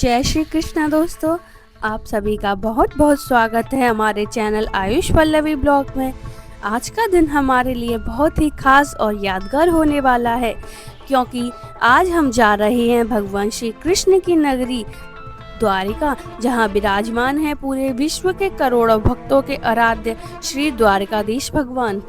जय श्री कृष्णा दोस्तों, आप सभी का बहुत बहुत स्वागत है हमारे चैनल आयुष पल्लवी ब्लॉग में। आज का दिन हमारे लिए बहुत ही खास और यादगार होने वाला है, क्योंकि आज हम जा रहे हैं भगवान श्री कृष्ण की नगरी द्वारिका, जहां विराजमान है पूरे विश्व के करोड़ों भक्तों के आराध्य श्री द्वारिकाधीश भगवान।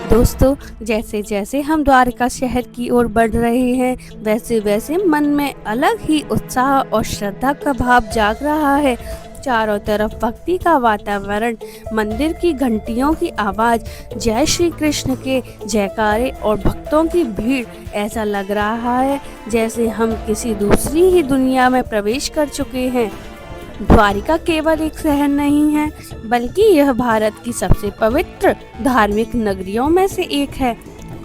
दोस्तों, जैसे जैसे हम द्वारका शहर की ओर बढ़ रहे हैं, वैसे वैसे मन में अलग ही उत्साह और श्रद्धा का भाव जाग रहा है। चारों तरफ भक्ति का वातावरण, मंदिर की घंटियों की आवाज, जय श्री कृष्ण के जयकारे और भक्तों की भीड़, ऐसा लग रहा है जैसे हम किसी दूसरी ही दुनिया में प्रवेश कर चुके हैं। द्वारिका केवल एक शहर नहीं है, बल्कि यह भारत की सबसे पवित्र धार्मिक नगरियों में से एक है।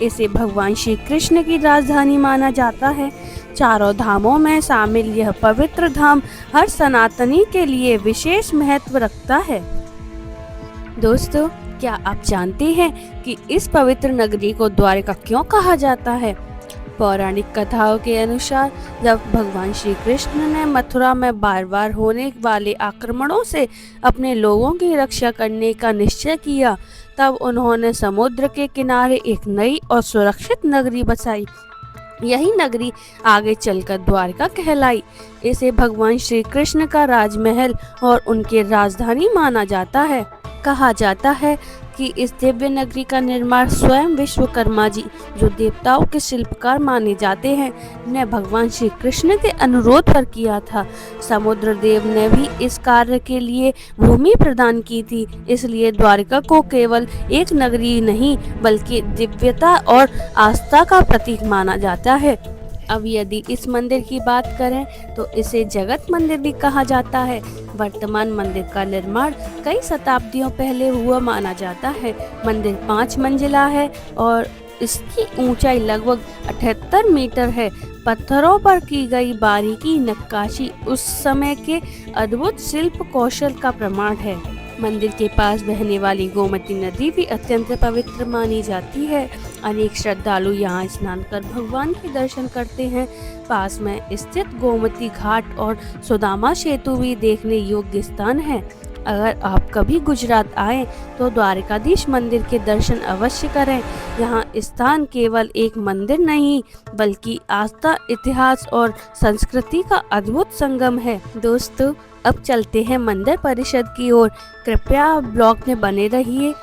इसे भगवान श्री कृष्ण की राजधानी माना जाता है। चारों धामों में शामिल यह पवित्र धाम हर सनातनी के लिए विशेष महत्व रखता है। दोस्तों, क्या आप जानते हैं कि इस पवित्र नगरी को द्वारिका क्यों कहा जाता है? पौराणिक कथाओं के अनुसार, जब भगवान श्री कृष्ण ने मथुरा में बार बार होने वाले आक्रमणों से अपने लोगों की रक्षा करने का निश्चय किया, तब उन्होंने समुद्र के किनारे एक नई और सुरक्षित नगरी बसाई। यही नगरी आगे चलकर द्वारका कहलाई। इसे भगवान श्री कृष्ण का राजमहल और उनकी राजधानी माना जाता है। कहा जाता है कि इस दिव्य नगरी का निर्माण स्वयं विश्वकर्मा जी, जो देवताओं के शिल्पकार माने जाते हैं, ने भगवान श्री कृष्ण के अनुरोध पर किया था। समुद्र देव ने भी इस कार्य के लिए भूमि प्रदान की थी। इसलिए द्वारिका को केवल एक नगरी नहीं, बल्कि दिव्यता और आस्था का प्रतीक माना जाता है। अब यदि इस मंदिर की बात करें तो इसे जगत मंदिर भी कहा जाता है। वर्तमान मंदिर का निर्माण कई शताब्दियों पहले हुआ माना जाता है। मंदिर 5 मंजिला है और इसकी ऊंचाई लगभग 78 मीटर है। पत्थरों पर की गई बारीकी नक्काशी उस समय के अद्भुत शिल्प कौशल का प्रमाण है। मंदिर के पास बहने वाली गोमती नदी भी अत्यंत पवित्र मानी जाती है। अनेक श्रद्धालु यहाँ स्नान कर भगवान के दर्शन करते हैं। पास में स्थित गोमती घाट और सुदामा सेतु भी देखने योग्य स्थान है। अगर आप कभी गुजरात आए तो द्वारिकाधीश मंदिर के दर्शन अवश्य करें। यहाँ स्थान केवल एक मंदिर नहीं, बल्कि आस्था, इतिहास और संस्कृति का अद्भुत संगम है। दोस्तों, अब चलते हैं मंदिर परिषद की ओर। कृपया ब्लॉग में बने रहिए।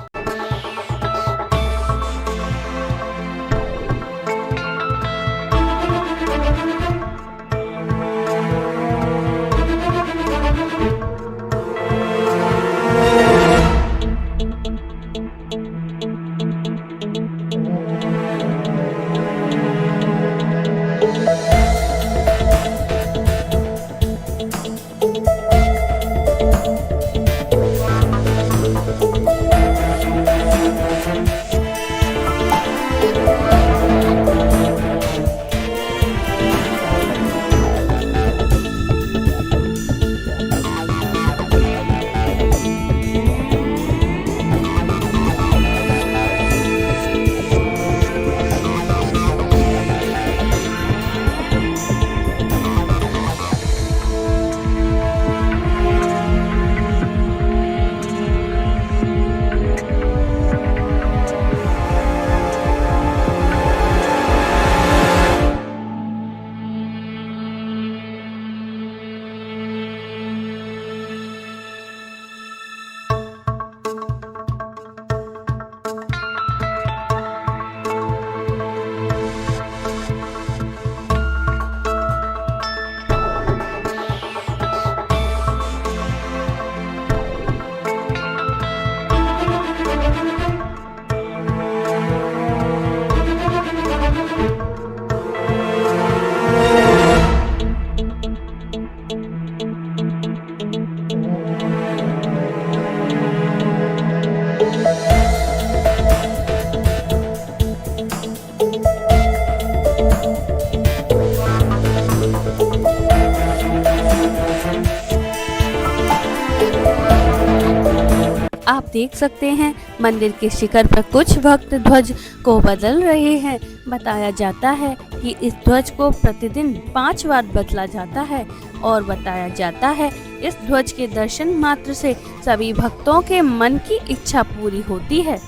देख सकते हैं मंदिर के शिखर पर कुछ भक्त ध्वज को बदल रहे हैं। बताया जाता है कि इस ध्वज को प्रतिदिन 5 बार बदला जाता है और बताया जाता है इस ध्वज के दर्शन मात्र से सभी भक्तों के मन की इच्छा पूरी होती है।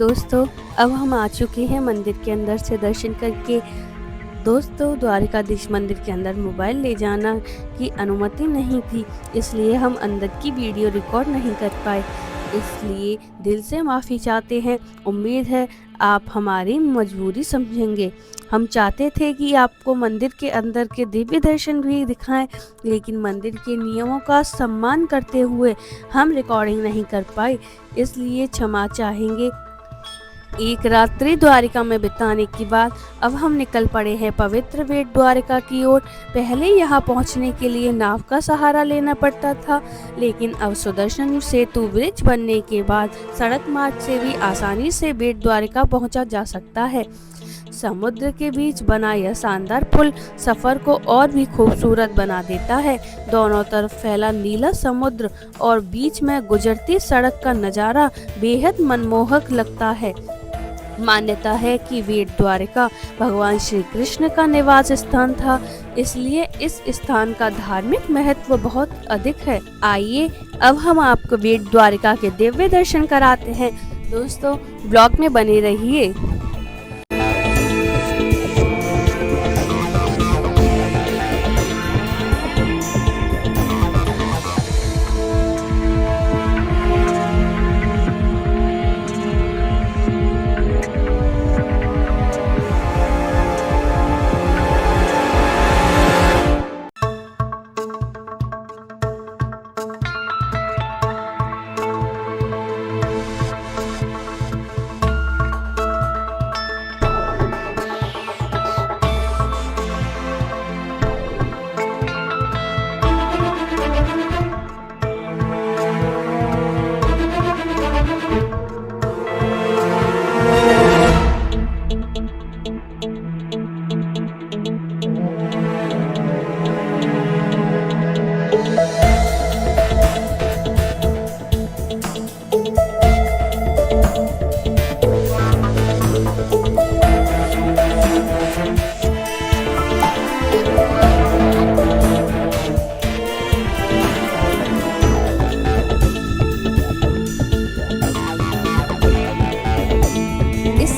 दोस्तों अब हम आ चुके हैं मंदिर के अंदर से दर्शन करके। दोस्तों द्वारिकाधीश मंदिर के अंदर मोबाइल ले जाना की अनुमति नहीं थी, इसलिए हम अंदर की वीडियो रिकॉर्ड नहीं कर पाए, इसलिए दिल से माफ़ी चाहते हैं। उम्मीद है आप हमारी मजबूरी समझेंगे। हम चाहते थे कि आपको मंदिर के अंदर के दिव्य दर्शन भी दिखाएं, लेकिन मंदिर के नियमों का सम्मान करते हुए हम रिकॉर्डिंग नहीं कर पाए, इसलिए क्षमा चाहेंगे। एक रात्रि द्वारिका में बिताने के बाद अब हम निकल पड़े हैं पवित्र बेट द्वारिका की ओर। पहले यहाँ पहुँचने के लिए नाव का सहारा लेना पड़ता था, लेकिन अब सुदर्शन सेतु ब्रिज बनने के बाद सड़क मार्ग से भी आसानी से बेट द्वारिका पहुँचा जा सकता है। समुद्र के बीच बना यह शानदार पुल सफर को और भी खूबसूरत बना देता है। दोनों तरफ फैला नीला समुद्र और बीच में गुजरती सड़क का नज़ारा बेहद मनमोहक लगता है। मान्यता है कि बेट द्वारिका भगवान श्री कृष्ण का निवास स्थान था, इसलिए इस स्थान का धार्मिक महत्व बहुत अधिक है। आइए अब हम आपको बेट द्वारिका के दिव्य दर्शन कराते हैं। दोस्तों ब्लॉग में बने रहिए।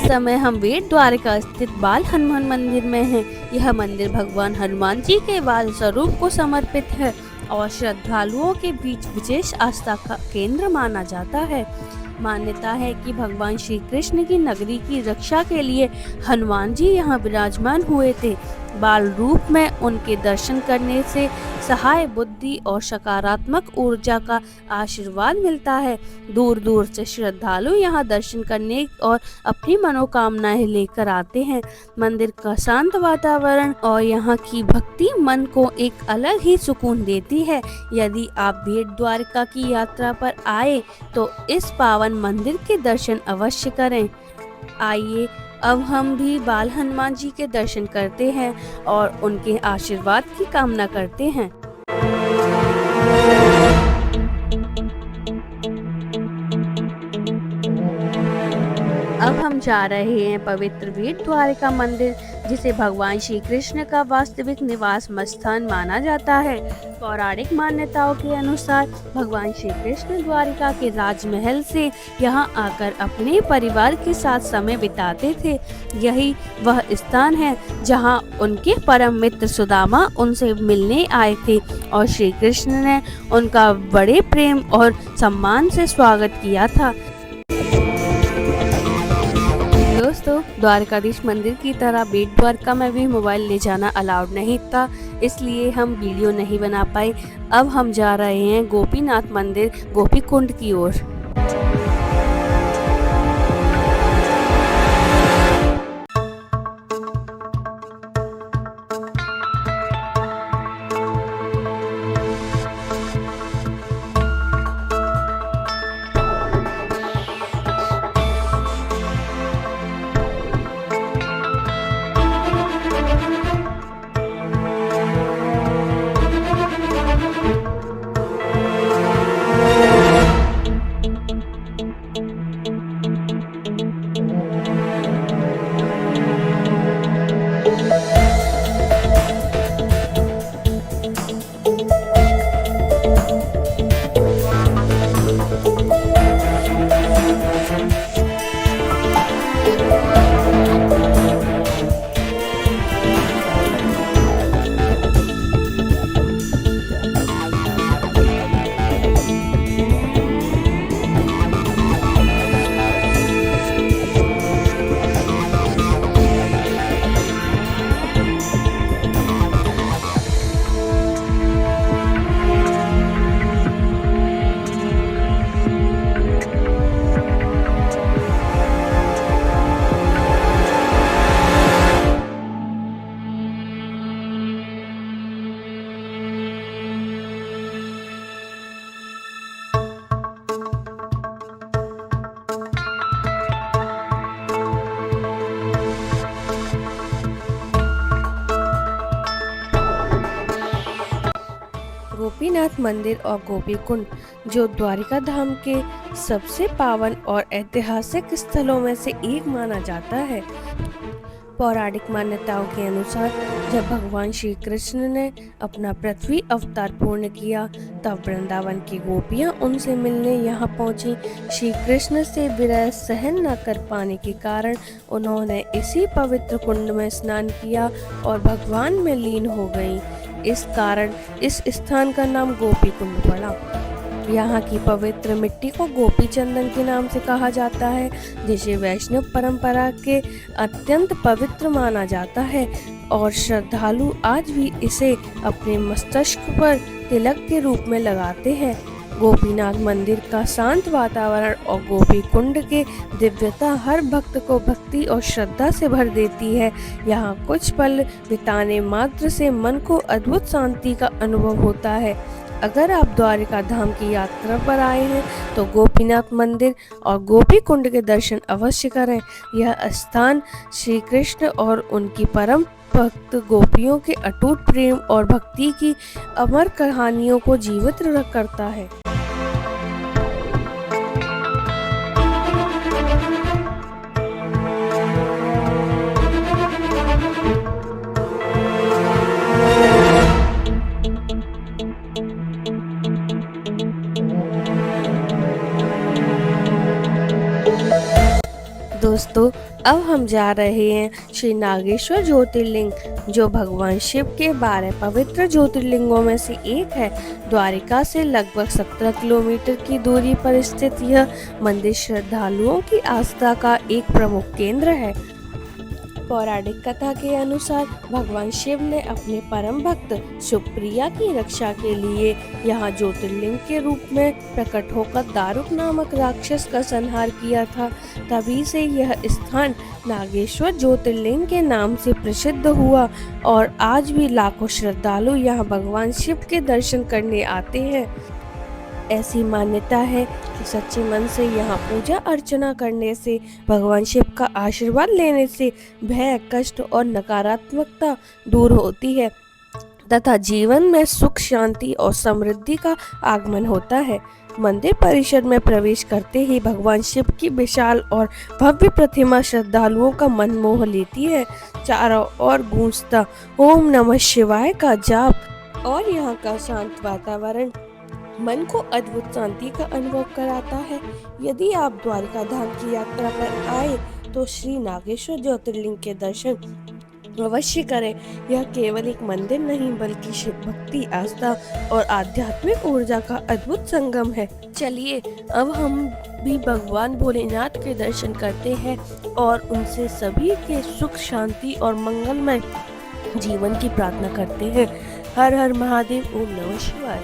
समय हम बेट द्वारिका स्थित बाल हनुमान मंदिर में हैं। यह मंदिर भगवान हनुमान जी के बाल स्वरूप को समर्पित है और श्रद्धालुओं के बीच विशेष आस्था का केंद्र माना जाता है। मान्यता है कि भगवान श्री कृष्ण की नगरी की रक्षा के लिए हनुमान जी यहाँ विराजमान हुए थे। बाल रूप में उनके दर्शन करने से सहाय बुद्धि और सकारात्मक ऊर्जा का आशीर्वाद मिलता है। दूर दूर से श्रद्धालु यहाँ दर्शन करने और अपनी मनोकामनाएं लेकर आते हैं। मंदिर का शांत वातावरण और यहाँ की भक्ति मन को एक अलग ही सुकून देती है। यदि आप बेट द्वारिका की यात्रा पर आए तो इस पावन मंदिर के दर्शन अवश्य करें। आइए अब हम भी बाल हनुमान जी के दर्शन करते हैं और उनके आशीर्वाद की कामना करते हैं। हम जा रहे हैं पवित्र बेट द्वारिका मंदिर, जिसे भगवान श्री कृष्ण का वास्तविक निवास स्थान माना जाता है। पौराणिक मान्यताओं के अनुसार भगवान श्री कृष्ण द्वारिका के राजमहल से यहाँ आकर अपने परिवार के साथ समय बिताते थे। यही वह स्थान है जहाँ उनके परम मित्र सुदामा उनसे मिलने आए थे और श्री कृष्ण ने उनका बड़े प्रेम और सम्मान से स्वागत किया था। दोस्तों, द्वारकाधीश मंदिर की तरह बेट द्वारका में भी मोबाइल ले जाना अलाउड नहीं था, इसलिए हम वीडियो नहीं बना पाए। अब हम जा रहे हैं गोपीनाथ मंदिर गोपी कुंड की ओर। गोपीनाथ मंदिर और गोपी कुंड, जो द्वारिका धाम के सबसे पावन और ऐतिहासिक स्थलों में से एक माना जाता है। पौराणिक मान्यताओं के अनुसार जब भगवान श्री कृष्ण ने अपना पृथ्वी अवतार पूर्ण किया, तब वृंदावन की गोपियां उनसे मिलने यहाँ पहुंची। श्री कृष्ण से विरह सहन न कर पाने के कारण उन्होंने इसी पवित्र कुंड में स्नान किया और भगवान में लीन हो गईं। इस कारण इस स्थान का नाम गोपी कुंड पड़ा। यहाँ की पवित्र मिट्टी को गोपी चंदन के नाम से कहा जाता है, जिसे वैष्णव परंपरा के अत्यंत पवित्र माना जाता है और श्रद्धालु आज भी इसे अपने मस्तिष्क पर तिलक के रूप में लगाते हैं। गोपीनाथ मंदिर का शांत वातावरण और गोपी कुंड के दिव्यता हर भक्त को भक्ति और श्रद्धा से भर देती है। यहाँ कुछ पल बिताने मात्र से मन को अद्भुत शांति का अनुभव होता है। अगर आप द्वारिका धाम की यात्रा पर आए हैं तो गोपीनाथ मंदिर और गोपी कुंड के दर्शन अवश्य करें। यह स्थान श्री कृष्ण और उनकी परम भक्त गोपियों के अटूट प्रेम और भक्ति की अमर कहानियों को जीवित करता है। दोस्तों, अब हम जा रहे हैं श्री नागेश्वर ज्योतिर्लिंग, जो भगवान शिव के 12 पवित्र ज्योतिर्लिंगों में से एक है। द्वारिका से लगभग 17 किलोमीटर की दूरी पर स्थित यह मंदिर श्रद्धालुओं की आस्था का एक प्रमुख केंद्र है। पौराणिक कथा के अनुसार भगवान शिव ने अपने परम भक्त सुप्रिया की रक्षा के लिए यहाँ ज्योतिर्लिंग के रूप में प्रकट होकर दारुक नामक राक्षस का संहार किया था। तभी से यह स्थान नागेश्वर ज्योतिर्लिंग के नाम से प्रसिद्ध हुआ और आज भी लाखों श्रद्धालु यहाँ भगवान शिव के दर्शन करने आते हैं। ऐसी मान्यता है कि सच्चे मन से यहाँ पूजा अर्चना करने से, भगवान शिव का आशीर्वाद लेने से भय, कष्ट और नकारात्मकता दूर होती है तथा जीवन में सुख, शांति और समृद्धि का आगमन होता है। मंदिर परिसर में प्रवेश करते ही भगवान शिव की विशाल और भव्य प्रतिमा श्रद्धालुओं का मन मोह लेती है। चारों ओर गूंजता ओम नमः शिवाय का जाप और यहाँ का शांत वातावरण मन को अद्भुत शांति का अनुभव कराता है। यदि आप द्वारिका धाम की यात्रा पर आए तो श्री नागेश्वर ज्योतिर्लिंग के दर्शन अवश्य करें। यह केवल एक मंदिर नहीं बल्कि शिव भक्ति, आस्था और आध्यात्मिक ऊर्जा का अद्भुत संगम है। चलिए अब हम भी भगवान भोलेनाथ के दर्शन करते हैं और उनसे सभी के सुख, शांति और मंगलमय जीवन की प्रार्थना करते हैं। हर हर महादेव, ओम नमः शिवाय।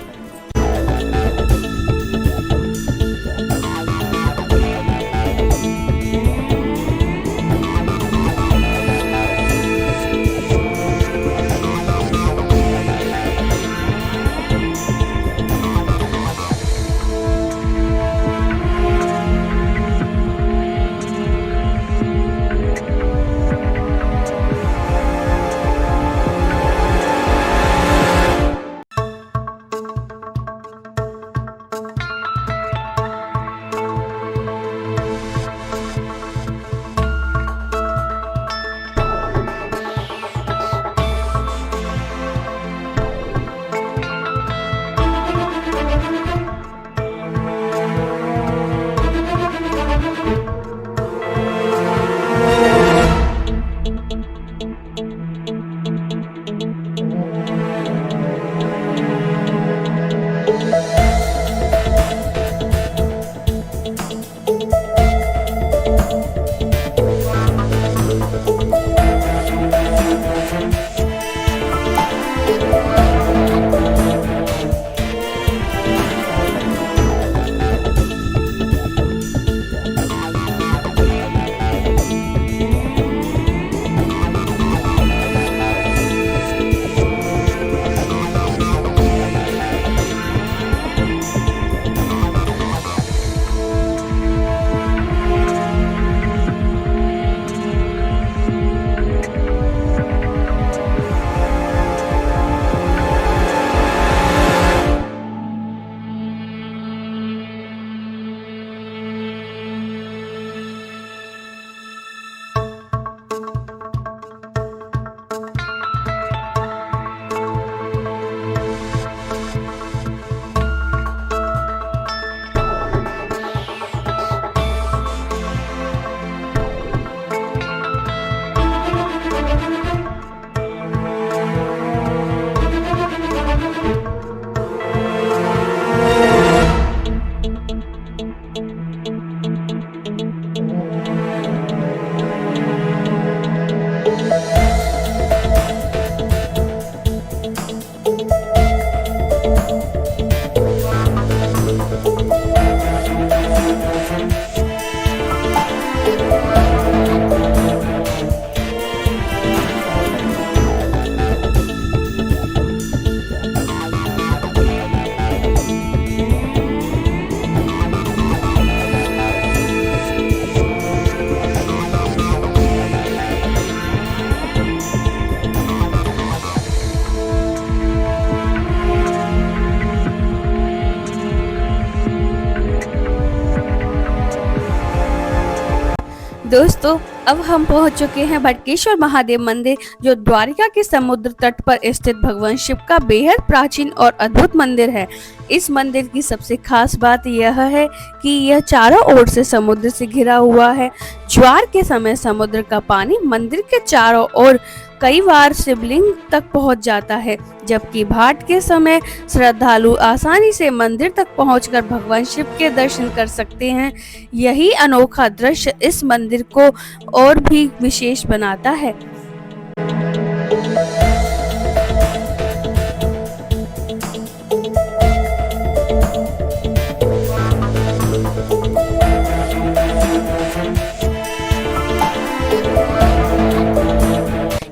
दोस्तों अब हम पहुंच चुके हैं भटकेश्वर महादेव मंदिर, जो द्वारिका के समुद्र तट पर स्थित भगवान शिव का बेहद प्राचीन और अद्भुत मंदिर है। इस मंदिर की सबसे खास बात यह है कि यह चारों ओर से समुद्र से घिरा हुआ है। ज्वार के समय समुद्र का पानी मंदिर के चारों ओर कई बार शिवलिंग तक पहुंच जाता है, जबकि भाट के समय श्रद्धालु आसानी से मंदिर तक पहुंचकर भगवान शिव के दर्शन कर सकते हैं। यही अनोखा दृश्य इस मंदिर को और भी विशेष बनाता है।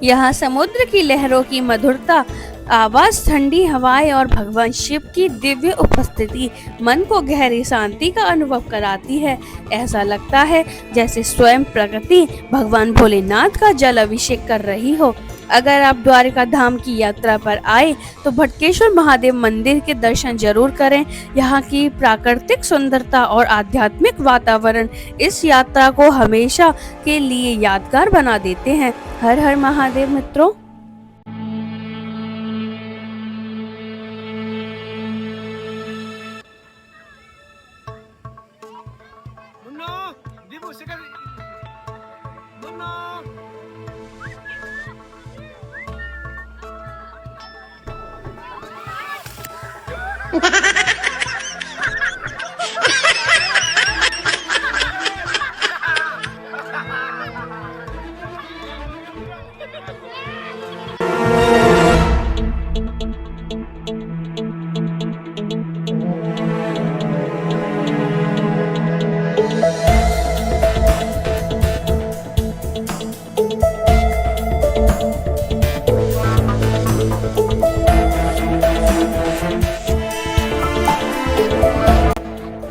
यहाँ समुद्र की लहरों की मधुरता, आवाज, ठंडी हवाएं और भगवान शिव की दिव्य उपस्थिति मन को गहरी शांति का अनुभव कराती है। ऐसा लगता है जैसे स्वयं प्रकृति भगवान भोलेनाथ का जल अभिषेक कर रही हो। अगर आप द्वारिका धाम की यात्रा पर आए तो भटकेश्वर महादेव मंदिर के दर्शन जरूर करें। यहाँ की प्राकृतिक सुंदरता और आध्यात्मिक वातावरण इस यात्रा को हमेशा के लिए यादगार बना देते हैं। हर हर महादेव मित्रों।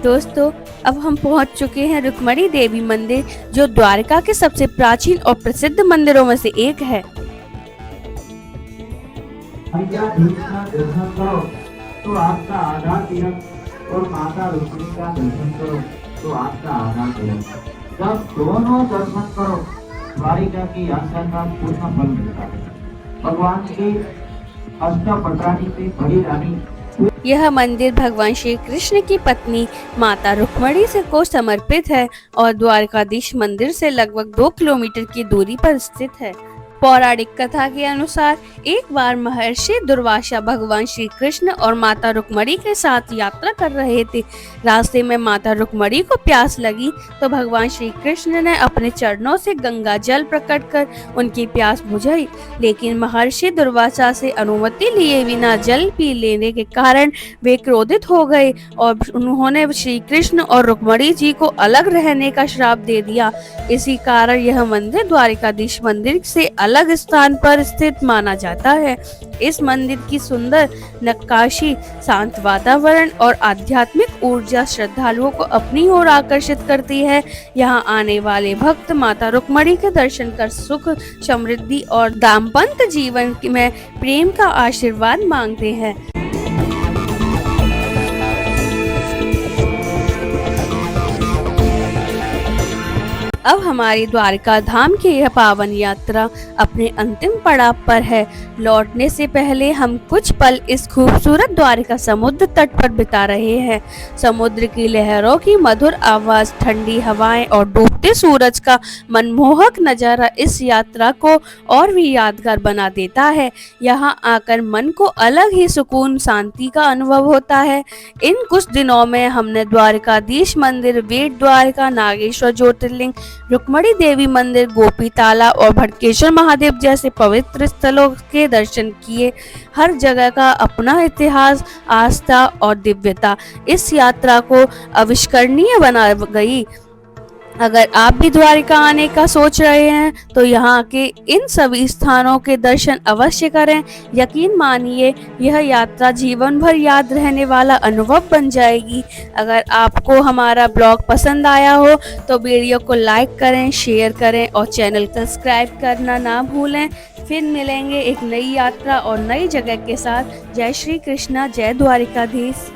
दोस्तों, अब हम पहुंच चुके हैं रुक्मणी देवी मंदिर, जो द्वारका के सबसे प्राचीन और प्रसिद्ध मंदिरों में से एक है। दर्शन करो तो आपका आधा तीर्थ और माता रुक्मिणी का दर्शन करो तो आपका आधा तीर्थ। जब दोनों दर्शन करो द्वारिका की यात्रा का पूर्ण फल मिलता है। भगवान की अष्टपटानी पे बड़ी रानी। यह मंदिर भगवान श्री कृष्ण की पत्नी माता रुक्मणी से को समर्पित है और द्वारकाधीश मंदिर से लगभग 2 किलोमीटर की दूरी पर स्थित है। पौराणिक कथा के अनुसार एक बार महर्षि दुर्वासा भगवान श्री कृष्ण और माता रुक्मणी के साथ यात्रा कर रहे थे। रास्ते में माता रुक्मणी को प्यास लगी तो भगवान श्री कृष्ण ने अपने चरणों से गंगा जल प्रकट कर उनकी प्यास बुझाई, लेकिन महर्षि दुर्वासा से अनुमति लिए बिना जल पी लेने के कारण वे क्रोधित हो गए और उन्होंने श्री कृष्ण और रुक्मणी जी को अलग रहने का श्राप दे दिया। इसी कारण यह मंदिर द्वारिकाधीश मंदिर से अलग स्थान पर स्थित माना जाता है। इस मंदिर की सुंदर नक्काशी, शांत वातावरण और आध्यात्मिक ऊर्जा श्रद्धालुओं को अपनी ओर आकर्षित करती है। यहाँ आने वाले भक्त माता रुक्मणी के दर्शन कर सुख, समृद्धि और दाम्पत्य जीवन में प्रेम का आशीर्वाद मांगते हैं। अब हमारी द्वारका धाम की यह पावन यात्रा अपने अंतिम पड़ाव पर है। लौटने से पहले हम कुछ पल इस खूबसूरत द्वारका समुद्र तट पर बिता रहे हैं। समुद्र की लहरों की मधुर आवाज, ठंडी हवाएं और डूबते सूरज का मनमोहक नजारा इस यात्रा को और भी यादगार बना देता है। यहाँ आकर मन को अलग ही सुकून, शांति का अनुभव होता है। इन कुछ दिनों में हमने द्वारकाधीश मंदिर, बेट द्वारका, नागेश्वर ज्योतिर्लिंग, रुक्मणी देवी मंदिर, गोपी तालाब और भटकेश्वर महादेव जैसे पवित्र स्थलों के दर्शन किए। हर जगह का अपना इतिहास, आस्था और दिव्यता इस यात्रा को अविस्मरणीय बना गई। अगर आप भी द्वारिका आने का सोच रहे हैं तो यहाँ के इन सभी स्थानों के दर्शन अवश्य करें। यकीन मानिए यह यात्रा जीवन भर याद रहने वाला अनुभव बन जाएगी। अगर आपको हमारा ब्लॉग पसंद आया हो तो वीडियो को लाइक करें, शेयर करें और चैनल सब्सक्राइब करना ना भूलें। फिर मिलेंगे एक नई यात्रा और नई जगह के साथ। जय श्री कृष्णा, जय द्वारिकाधीश।